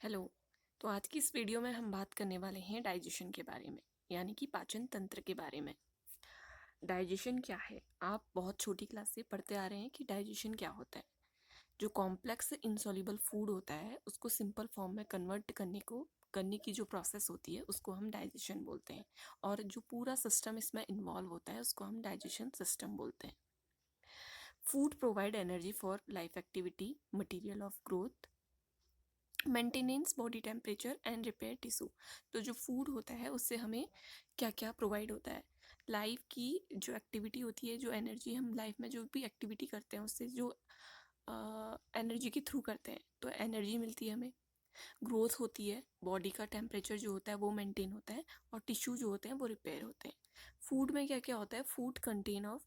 Hello. तो आज की इस वीडियो में हम बात करने वाले हैं डाइजेशन के बारे में, यानी कि पाचन तंत्र के बारे में। डाइजेशन क्या है? आप बहुत छोटी क्लास से पढ़ते आ रहे हैं कि डाइजेशन क्या होता है। जो कॉम्प्लेक्स इनसॉल्युबल फूड होता है उसको सिंपल फॉर्म में कन्वर्ट करने की जो प्रोसेस होती है उसको हम डाइजेशन बोलते हैं। और जो पूरा सिस्टम इसमें इन्वॉल्व होता है उसको हम डाइजेशन सिस्टम बोलते हैं। Food provide energy for life activity, material of growth, maintenance body temperature and repair tissue. तो जो फूड होता है उससे हमें क्या क्या प्रोवाइड होता है? लाइफ की जो एक्टिविटी होती है, जो एनर्जी हम लाइफ में जो भी एक्टिविटी करते हैं उससे जो एनर्जी के थ्रू करते हैं तो एनर्जी मिलती है हमें। ग्रोथ होती है, बॉडी का टेम्परेचर जो होता है वो मेंटेन होता है, और टिश्यू जो होते हैं वो रिपेयर होते हैं। फूड में क्या क्या होता है? Food contain of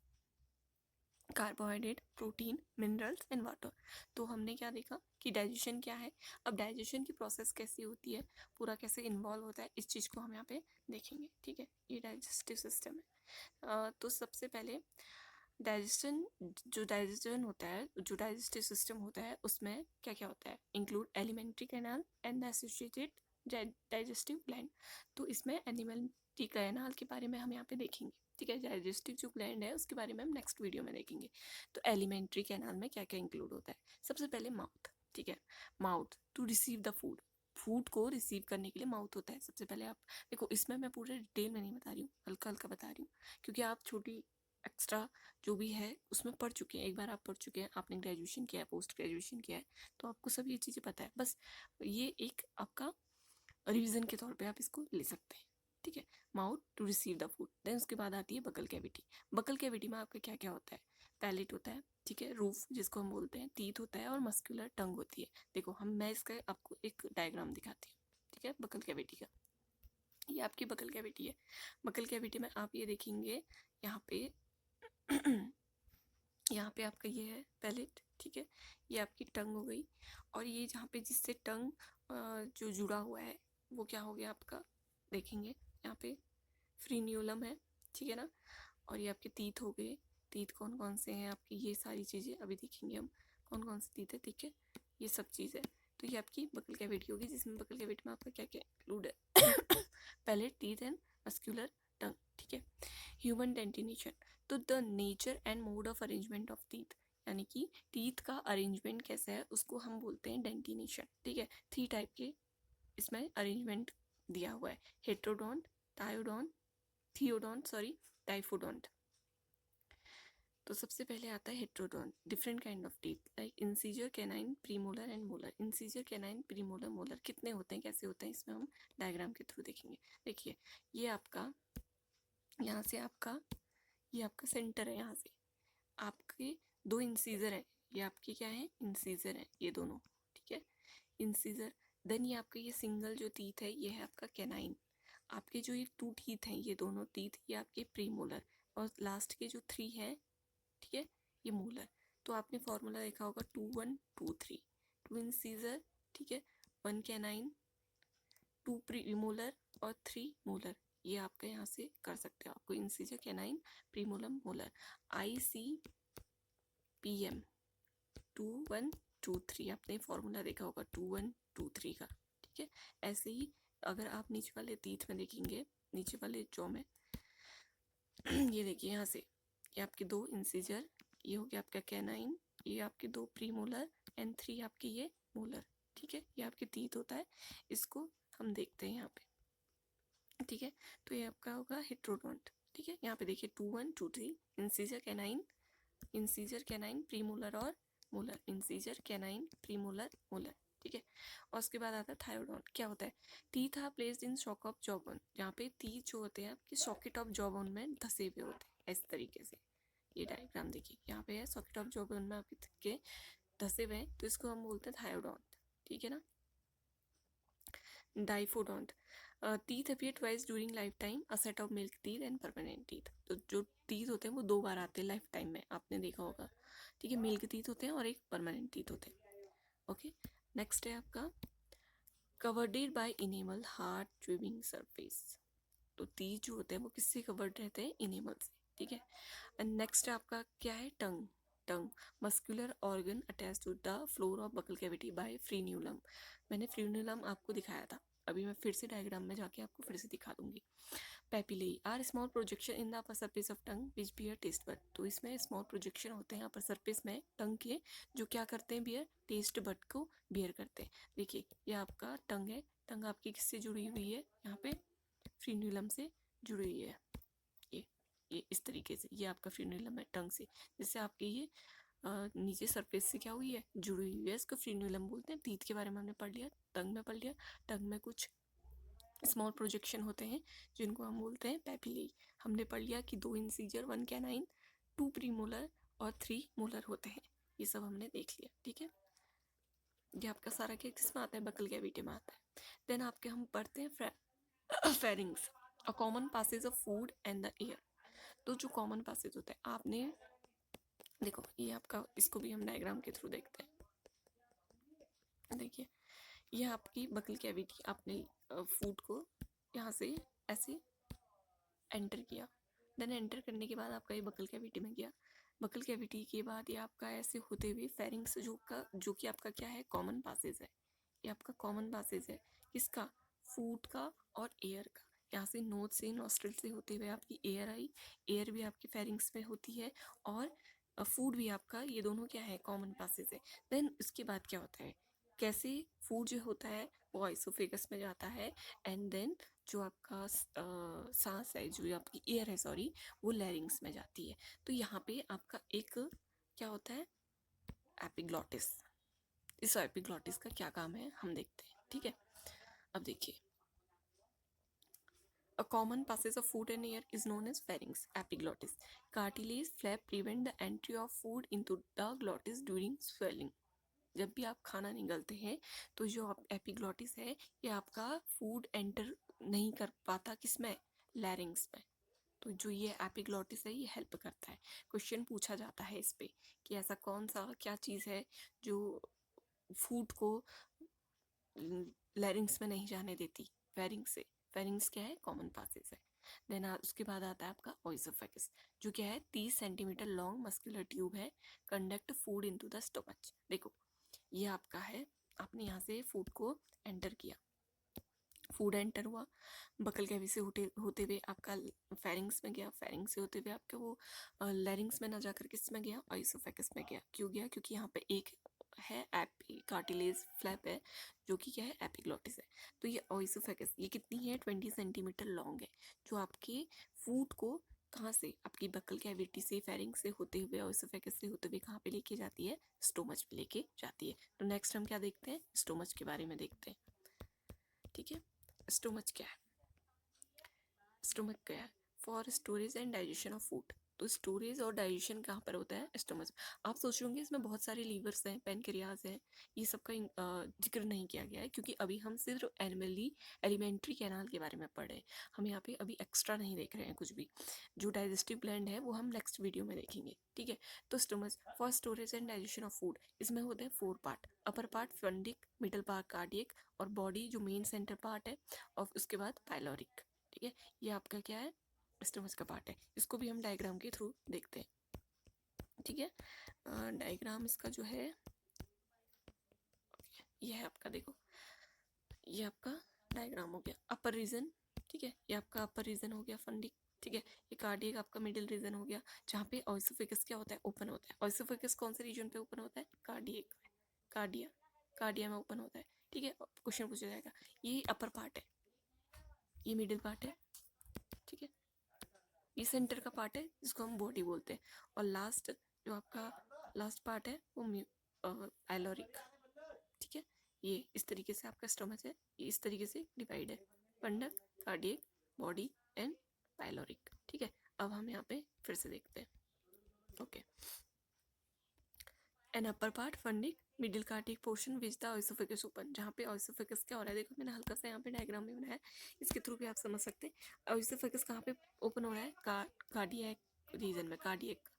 carbohydrate, protein, minerals and water. तो हमने क्या देखा कि डाइजेशन क्या है। अब डाइजेशन की प्रोसेस कैसी होती है, पूरा कैसे इन्वॉल्व होता है, इस चीज़ को हम यहाँ पे देखेंगे। ठीक है, ये डाइजेस्टिव सिस्टम है। तो सबसे पहले डाइजेशन होता है, जो डाइजेस्टिव सिस्टम होता है उसमें क्या क्या होता है? Include alimentary canal and associated digestive gland. तो इसमें एलिमेंट्री कैनाल के बारे में हम यहाँ पे देखेंगे। ठीक है, डाइजेस्टिव जो ग्लैंड है उसके बारे में हम नेक्स्ट वीडियो में देखेंगे। तो एलिमेंट्री कैनाल में क्या क्या इंक्लूड होता है? सबसे पहले माउथ। ठीक है, mouth to receive the food. Food को रिसीव करने के लिए माउथ होता है। सबसे पहले आप देखो, इसमें मैं पूरे डिटेल में नहीं बता रही हूँ, हल्का हल्का बता रही हूँ, क्योंकि आप छोटी एक्स्ट्रा जो भी है उसमें पढ़ चुके हैं। एक बार आप पढ़ चुके हैं, आपने ग्रेजुएशन किया है, पोस्ट ग्रेजुएशन किया है, तो आपको सब ये चीज़ें पता है। बस ये एक आपका रिवीजन के तौर पे आप इसको ले सकते हैं। ठीक है, mouth to receive the food. Then उसके बाद आती है बकल कैविटी। बकल कैविटी में आपका क्या क्या होता है? पैलेट होता है, ठीक है, रूफ जिसको हम बोलते हैं, टीथ होता है, और मस्कुलर टंग होती है। देखो मैं इसका आपको एक डायग्राम दिखाती हूँ। ठीक है, बकल कैविटी का, ये आपकी बकल कैविटी है। बकल कैविटी में आप ये देखेंगे, यहाँ पे यहाँ पे आपका ये है पैलेट। ठीक है, ये आपकी टंग हो गई, और ये जहाँ पे जिससे टंग जो जुड़ा हुआ है वो क्या हो गया आपका? देखेंगे यहाँ पे फ्रीन्यूलम है। ठीक है ना, और ये आपके तीत हो गए। तीत कौन कौन से हैं आपकी? ये सारी चीज़ें अभी देखेंगे हम, कौन कौन से तीत है। ठीक है, ये सब चीज़ है। तो ये आपकी बकल कैविटी होगी, जिसमें बकल कैविटी में आपका क्या क्या इंक्लूड है? पैलेट, टीथ एंड मस्कुलर टंग। ठीक है, ह्यूमन डेंटिनेशन। तो the nature and mode of arrangement of teeth, यानी कि टीथ का अरेंजमेंट कैसा है उसको हम बोलते हैं डेंटिनेशन। ठीक है, 3 टाइप के इसमें अरेंजमेंट दिया हुआ है: हेट्रोडोंट, टायोडोंट, थियोडोंट, सॉरी, टाइफोडोंट। तो सबसे पहले आता है heterodont. Different kind of teeth like incisor, canine, premolar and molar. Incisor, canine, premolar, molar कितने होते हैं, कैसे होते हैं, इसमें हम डायग्राम के थ्रू देखेंगे। देखिए, ये आपका यहाँ से आपका, ये आपका सेंटर है, यहाँ से आपके 2 इंसीजर है। ये आपके क्या है? इंसीजर है, ये दोनों। ठीक है, इंसीजर। देन ये आपका ये सिंगल जो टीथ है ये है आपका कैनाइन। आपके जो ये 2 टीथ हैं, ये दोनों टीथ ये आपके प्रीमोलर, और लास्ट के जो 3 हैं, ठीक है, ये मोलर। तो आपने फॉर्मूला देखा होगा 2 1 2 3। 2 इंसीजर, ठीक है, 1 कैनाइन, 2 प्रीमोलर और 3 मोलर। ये आपका यहाँ से कर सकते हो, आपको incisor, canine, premolar, molar. ICPM 2 1 2 3, आपने फॉर्मूला देखा होगा 2 1 2 3 का। ठीक है, ऐसे ही अगर आप नीचे वाले तीथ में देखेंगे, नीचे वाले जॉ में ये देखिए, यहाँ से ये आपके 2 इंसीजर, ये हो गया आपका कैनाइन, ये आपके 2 प्रीमोलर एंड 3 आपके ये मोलर। ठीक है, ये आपके तीत होता है, इसको हम देखते हैं यहाँ पे। ठीक है, तो ये आपका होगा हेट्रोडोंट। ठीक है, यहाँ पे देखिए 2 1 2 3, incisor, canine, incisor, canine, premolar और molar, incisor, canine, premolar, molar. ठीक है, और उसके बाद आता है थायोडोंट। क्या होता है? Teeth are placed in sock of jawbone. यहाँ पे टीथ जो होते हैं आपके सॉकेट ऑफ जॉबोन में धसे हुए होते हैं, इस तरीके से। ये डायग्राम देखिए, यहाँ पे है सॉकेट ऑफ जॉबोन में आपके धसे हुए हैं, तो इसको हम बोलते हैं थायोडोंट। ठीक है ना, diphyodont. Teeth appear twice during life time, a set of milk teeth and permanent teeth. तो जो टीथ होते हैं वो 2 बार आते हैं लाइफ टाइम में, आपने देखा होगा। ठीक है, मिल्क टीथ होते हैं और एक परमानेंट टीथ होते हैं। ओके, नेक्स्ट है आपका covered by enamel hard chewing surface. तो टीथ जो होते हैं वो किससे कवर्ड रहते हैं? इनेमल से। ठीक है, एंड नेक्स्ट आपका क्या है? Tongue. Tongue, muscular organ attach to the floor of buccal cavity by frenulum. मैंने फ्रीन्यूलम आपको दिखाया था, अभी मैं फिर से डायग्राम में जाके आपको फिर से दिखा दूंगी। Papillae are small projection in the upper surface of tongue which bear taste bud. तो इसमें स्मॉल प्रोजेक्शन होते हैं अपर सरफेस में टंग के, जो क्या करते हैं, बियर टेस्ट बड को बियर करते हैं। देखिए ये आपका टंग है, टंग आपकी किससे जुड़ी हुई है, यहाँ पे फ्रीन्यूलम से जुड़ी हुई है। ये इस तरीके से ये आपका फ्रीन्यूलम है टंग से, जिससे आपके ये नीचे सरफेस से क्या हुई है, जुड़ी हुई है। इसको फ्रीन्यूलम बोलते हैं। टीथ के बारे में हमने पढ़ लिया, टंग में पढ़ लिया। टंग में कुछ स्मॉल प्रोजेक्शन होते हैं जिनको हम बोलते हैं पेपिलेई। हमने पढ़ लिया कि 2 इंसीजर, 1 कैनाइन, 2 प्रीमोलर और 3 मोलर होते हैं। ये सब हमने देख लिया, ठीक है। ये आपका सारा क्या किसमें आता है, बकल कैविटी में आता है। देन आपके हम पढ़ते हैं pharynx, a common passage of food and the air. तो जो कॉमन पासेज होता है, आपने देखो ये आपका, इसको भी हम डायग्राम के थ्रू देखते हैं। देखिए ये आपकी बकल कैविटी, आपने फूड को यहाँ से ऐसे एंटर किया, देन एंटर करने के बाद आपका ये बकल कैविटी में गया। बकल कैविटी के बाद ये आपका ऐसे होते हुए फेरिंग्स जो कि आपका क्या है, कॉमन पासेज है। ये आपका कॉमन पासेज है किसका, फूड का और एयर का। यहाँ से नोज से नॉस्ट्रिल से होते हुए आपकी एयर आई, एयर भी आपकी फेरिंग्स में होती है और फूड भी आपका, ये दोनों क्या है, कॉमन पासेज है। देन उसके बाद क्या होता है, कैसे फूड जो होता है वो आइसोफेगस में जाता है, एंड देन जो आपका सांस है, जो आपकी एयर है सॉरी, वो लैरिंग्स में जाती है। तो यहाँ पे आपका एक क्या होता है, एपिग्लॉटिस। इस एपिग्लॉटिस का क्या काम है हम देखते हैं, ठीक है। अब देखिए, a common passage of food and air is known as pharynx. Epiglottis, cartilage flap prevent the entry of food into the glottis during swelling. जब भी आप खाना निगलते हैं तो जो आप एपिग्लॉटिस है, ये आपका फूड एंटर नहीं कर पाता, किसमें, लैरिंग्स में। तो जो ये एपिग्लॉटिस है ये हेल्प करता है। क्वेश्चन पूछा जाता है इस पे कि ऐसा कौन सा क्या चीज़ है जो फूड को लैरिंग्स में नहीं जाने देती, फेरिंग्स से। फेरिंग्स क्या है, कॉमन पासेज है। देन उसके बाद आता है आपका ओइसोफेगस, जो क्या है, 30 सेंटीमीटर लॉन्ग मस्कुलर ट्यूब है, conduct food into the stomach. देखो ये आपका है, आपने यहाँ से फूड को एंटर किया, फूड एंटर हुआ, बकल कैवी से होते हुए आपका फेरिंग्स में गया, फेरिंग्स से होते हुए आपके वो लैरिंग्स में ना जाकर किस में गया, ओइसोफेगस में गया। क्यों गया, क्योंकि यहाँ पे एक है एपी कार्टिलेज फ्लैप है, जो कि क्या है, एपिग्लॉटिस है। तो ये ओइसोफेगस ये कितनी है, 20 सेंटीमीटर लॉन्ग है, जो आपके फूड को कहाँ से, आपकी बकल कैविटी से, फेरिंग से होते हुए, ओइसोफेगस से होते हुए कहाँ पे लेके जाती है, स्टोमच पे लेके जाती है। तो नेक्स्ट हम क्या देखते हैं, स्टोमच के बारे में देखते हैं, ठीक है। स्टोमच क्या है, स्टोमच क्या है, for storage and digestion of food. तो स्टोरेज और डाइजेशन कहाँ पर होता है, स्टोमच। आप सोच रहे होंगे इसमें बहुत सारे लीवर्स हैं, पेनक्रियाज हैं, ये सब का जिक्र नहीं किया गया है, क्योंकि अभी हम सिर्फ एलिमेंट्री कैनाल के बारे में पढ़ रहे हैं। हम यहाँ पे अभी एक्स्ट्रा नहीं देख रहे हैं कुछ भी। जो डाइजेस्टिव ग्लैंड है वो हम नेक्स्ट वीडियो में देखेंगे, ठीक है। तो stomach for storage and digestion of food, इसमें होते हैं 4 part, upper part fundic, middle part cardiac, और बॉडी जो मेन सेंटर पार्ट है, और उसके बाद पाइलोरिक, ठीक है। ये आपका क्या है, स्टमच का पार्ट है। इसको भी हम डायग्राम के थ्रू देखते हैं, ठीक है। डायग्राम इसका जो है ये है आपका, देखो ये आपका डायग्राम हो गया, अपर रीजन, ठीक है। ये आपका अपर रीजन हो गया, फंडिक, ठीक है। ये कार्डियक आपका मिडिल रीजन हो गया, जहाँ पे ओइसोफेगस क्या होता है, ओपन होता है। ओइसोफेगस कौन से रीजन पे ओपन होता है, कार्डियक, कार्डिया, कार्डिया में ओपन होता है, ठीक है। क्वेश्चन पूछा जाएगा, ये अपर पार्ट है, ये मिडिल पार्ट है, ठीक है। ये सेंटर का पार्ट है जिसको हम बॉडी बोलते हैं, और लास्ट जो आपका लास्ट पार्ट है वो पाइलोरिक, ठीक है। ये इस तरीके से आपका स्टमच है, ये इस तरीके से डिवाइड है, पंडक, कार्डियक, बॉडी एंड पाइलोरिक, ठीक है। अब हम यहाँ पे फिर से देखते हैं, okay. An upper part fundic, middle cardiac portion which the oesophagus open, जहाँ पे ओइसोफेगस क्या हो रहा है, देखो मैंने हल्का सा यहाँ पे डायग्राम में बनाया है, इसके थ्रू भी आप समझ सकते हैं। ओइसोफेगस कहाँ पे ओपन हो रहा है, कार्डियक रीजन में, कार्डियक,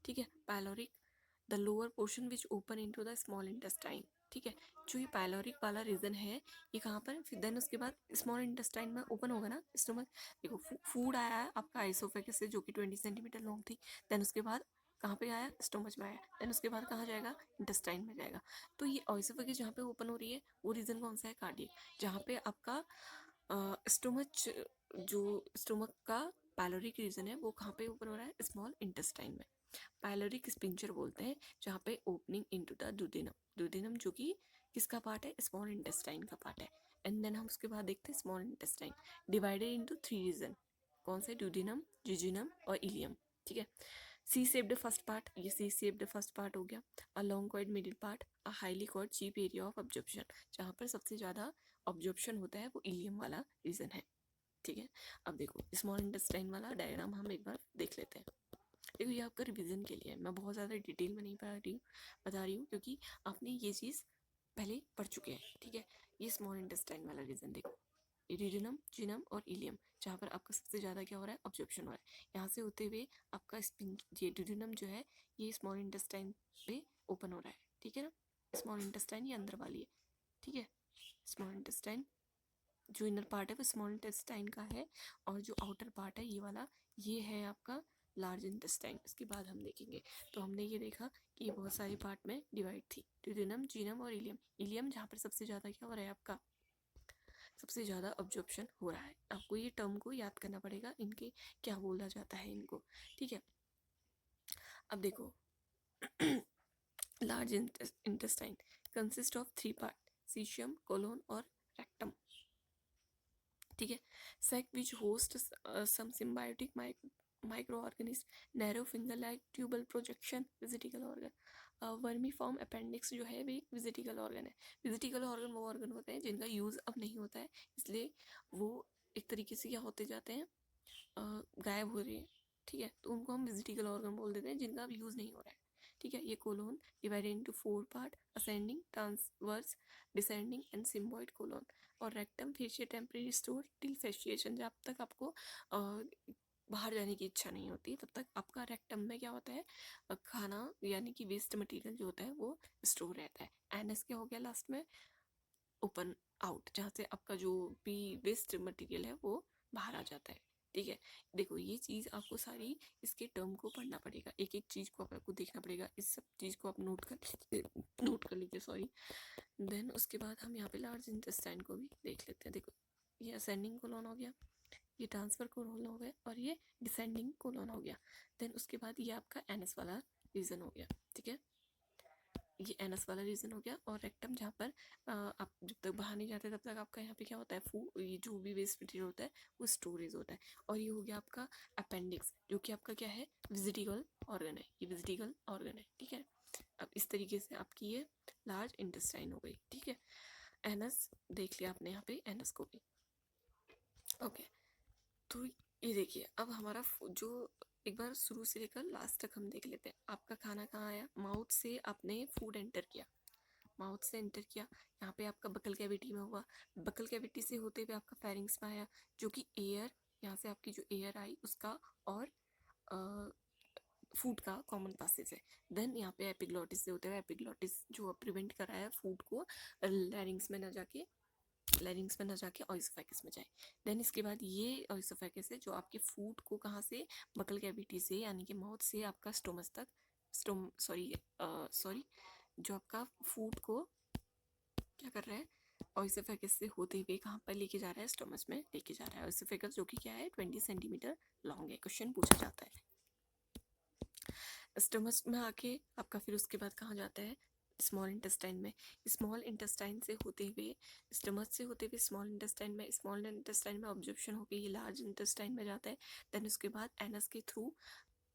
ठीक है। Pyloric the lower portion which open into the small intestine, ठीक है। जो ये पाइलोरिक वाला रीजन है ये कहाँ पर, फिर देन उसके बाद स्मॉल इंटेस्टाइन में ओपन होगा ना स्टमक। देखो फूड आया है आपका आइसोफेगस से, जो कि 20 सेंटीमीटर लॉन्ग थी, देन उसके बाद कहाँ पे आया, स्टोमच में आया, देन उसके बाद कहाँ जाएगा, इंटेस्टाइन में जाएगा। तो ये ऑइसोफेगस जहाँ पे ओपन हो रही है वो रीजन कौन सा है, कार्डियक। जहाँ पे आपका स्टोमच, जो स्टोमक का पायलोरिक रीजन है वो कहाँ पे ओपन हो रहा है, स्मॉल इंटेस्टाइन में। पायलोरिक स्पिंचर बोलते हैं जहाँ पे opening into the duodenum, duodenum जो कि किसका पार्ट है, स्मॉल इंटेस्टाइन का पार्ट है। एंड देन हम उसके बाद देखते हैं small intestine divided into 3 region, कौन से, ड्यूडेनम, जिजिनम और इलियम। ठीक है, सी शेप्ड फर्स्ट पार्ट, ये सी शेप्ड फर्स्ट पार्ट हो गया। A long middle part, a highly coiled chief area of absorption, जहाँ पर सबसे ज़्यादा ऑब्जॉर्प्शन होता है वो इलियम वाला रीजन है। ठीक है, अब देखो स्मॉल इंटेस्टाइन वाला डायग्राम हम एक बार देख लेते हैं। देखो ये आपका रिवीजन के लिए है, मैं बहुत ज़्यादा डिटेल में नहीं बता रही हूँ क्योंकि आपने ये चीज़ पहले पढ़ चुके हैं। ठीक है, ये स्मॉल इंटेस्टाइन वाला रीजन देखो, इरिडियम, जिनम और इलियम, जहाँ पर आपका सबसे ज़्यादा क्या हो रहा है, ऑब्जॉर्प्शन हो रहा है। यहाँ से होते हुए आपका ये ड्यूडेनम जो है ये स्मॉल इंटेस्टाइन पे ओपन हो रहा है। ठीक है ना, स्मॉल इंटेस्टाइन ये अंदर वाली है। ठीक है, स्मॉल इंटेस्टाइन जो इनर पार्ट है वो स्मॉल इंटेस्टाइन का है, और जो आउटर पार्ट है ये वाला ये है आपका लार्ज इंटेस्टाइन। इसके बाद हम देखेंगे, तो हमने ये देखा कि ये बहुत सारे पार्ट में डिवाइड थी, ड्यूडेनम, जीनम और इलियम। इलियम जहाँ पर सबसे ज़्यादा क्या हो रहा है, आपका सबसे ज़्यादा ऑब्जॉर्प्शन हो रहा है। आपको ये टर्म को याद करना पड़ेगा, इनके क्या बोला जाता है इनको। ठीक है, अब देखो large intestine consist of 3 part, caecum, colon और रेक्टम। ठीक है, सेक which host some symbiotic microorganism, narrow finger like tubular projection, vestigial organ. Vermiform appendix जो है वो एक विजिटिकल ऑर्गन है। विजिटिकल ऑर्गन वो ऑर्गन होते हैं जिनका यूज़ अब नहीं होता है, इसलिए वो एक तरीके से क्या होते जाते हैं, गायब हो रहे हैं। ठीक है, तो उनको हम विजिटिकल ऑर्गन बोल देते हैं जिनका अब यूज़ नहीं हो रहा है। ठीक है, ये colon divided into 4 part, ascending, transverse, descending and sigmoid colon. और rectum faecal temporary store till defecation, जब तक आपको बाहर जाने की इच्छा नहीं होती तब तक आपका रेक्टम में क्या होता है, खाना यानी कि वेस्ट मटेरियल जो होता है वो स्टोर रहता है। एनएस क्या हो गया लास्ट में, ओपन आउट, जहाँ से आपका जो भी वेस्ट मटेरियल है वो बाहर आ जाता है। ठीक है, देखो ये चीज़ आपको सारी इसके टर्म को पढ़ना पड़ेगा, एक एक चीज़ को आपको देखना पड़ेगा, इस सब चीज़ को आप नोट कर लीजिए, सॉरी। देन उसके बाद हम यहाँ पे लार्ज इंटेस्टाइन को भी देख लेते हैं। देखो ये असेंडिंग कोलोन हो गया, ये ट्रांसफर कोलोन हो गया, और ये डिसेंडिंग कोलोन हो गया। देन उसके बाद ये आपका एनएस वाला रीजन हो गया। ठीक है, ये एनस वाला रीजन हो गया। और रेक्टम जहाँ पर आप जब तक बाहर नहीं जाते तब तक आपका यहाँ पे क्या होता है, फूड, ये जो भी वेस्ट मटेरियल होता है वो स्टोरेज होता है। और ये हो गया आपका अपेंडिक्स, जो कि आपका क्या है, विजिटिकल ऑर्गन है, ये विजिटिकल ऑर्गन है। ठीक है, अब इस तरीके से आपकी ये लार्ज इंटेस्टाइन हो गई। ठीक है, एनस देख लिया आपने यहाँ पे, एनस को भी। ओके, तो ये देखिए अब हमारा जो एक बार शुरू से लेकर लास्ट तक हम देख लेते हैं। आपका खाना कहाँ आया, माउथ से आपने फूड एंटर किया, माउथ से एंटर किया, यहाँ पे आपका बकल कैविटी में हुआ, बकल कैविटी से होते हुए आपका फेरिंग्स में आया, जो कि एयर, यहाँ से आपकी जो एयर आई उसका और फूड का कॉमन पासेज है। देन यहाँ पे एपिग्लॉटिस से होते हुए, एपिग्लॉटिस जो प्रिवेंट कर रहा है फूड को लैरिंग्स में न जाके, लैरिंग्स में ना जाके ऑइसोफेगस में जाए। देन इसके बाद ये ऑइसोफेगस है जो आपके फूड को कहाँ से, बकल कैविटी से यानी कि माउथ से आपका स्टोमच तक, सॉरी जो आपका फूड को क्या कर रहा है, ऑइसोफेगस से होते हुए कहाँ पर लेके जा रहा है, स्टोमच में लेके जा रहा है। ऑइसोफेगस जो कि क्या है, 20 सेंटीमीटर लॉन्ग है। क्वेश्चन पूछा जाता है। स्टोमच में आके आपका फिर उसके बाद कहाँ जाता है, स्मॉल इंटेस्टाइन में। स्मॉल इंटेस्टाइन से होते हुए, स्टमच से होते हुए स्मॉल इंटेस्टाइन में, स्मॉल इंटेस्टाइन में ऑब्जॉर्प्शन होकर ये लार्ज इंटेस्टाइन में जाता है। देन उसके बाद एनस के थ्रू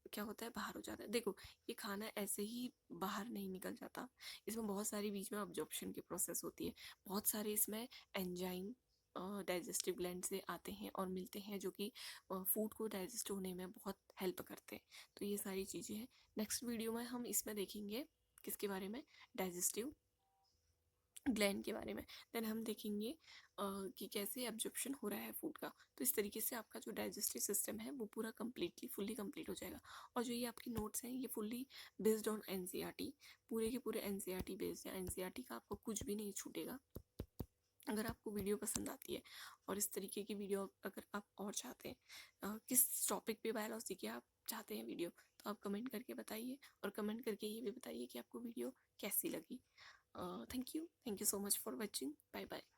क्या होता है, बाहर हो जाता है। देखो ये खाना ऐसे ही बाहर नहीं निकल जाता, इसमें बहुत सारी बीच में ऑब्जॉर्प्शन की प्रोसेस होती है, बहुत सारे इसमें एंजाइम डाइजेस्टिव ग्लैंड से आते हैं और मिलते हैं, जो कि फूड को डाइजेस्ट होने में बहुत हेल्प करते हैं। तो ये सारी चीज़ें हैं। नेक्स्ट वीडियो में हम इसमें देखेंगे किसके बारे में, डाइजेस्टिव ग्लैंड के बारे में। देन हम देखेंगे कि कैसे एब्जॉर्प्शन हो रहा है फूड का। तो इस तरीके से आपका जो डाइजेस्टिव सिस्टम है वो पूरा फुल्ली कंप्लीट हो जाएगा। और जो ये आपकी नोट्स हैं ये फुल्ली बेस्ड ऑन एनसीईआरटी, पूरे के पूरे एनसीईआरटी बेस्ड है। एनसीईआरटी का आपको कुछ भी नहीं छूटेगा। अगर आपको वीडियो पसंद आती है और इस तरीके की वीडियो अगर आप और चाहते हैं, किस टॉपिक पे बायोलॉजी की आप चाहते हैं वीडियो, तो आप कमेंट करके बताइए। और कमेंट करके ये भी बताइए कि आपको वीडियो कैसी लगी। Thank you so much for watching. Bye bye.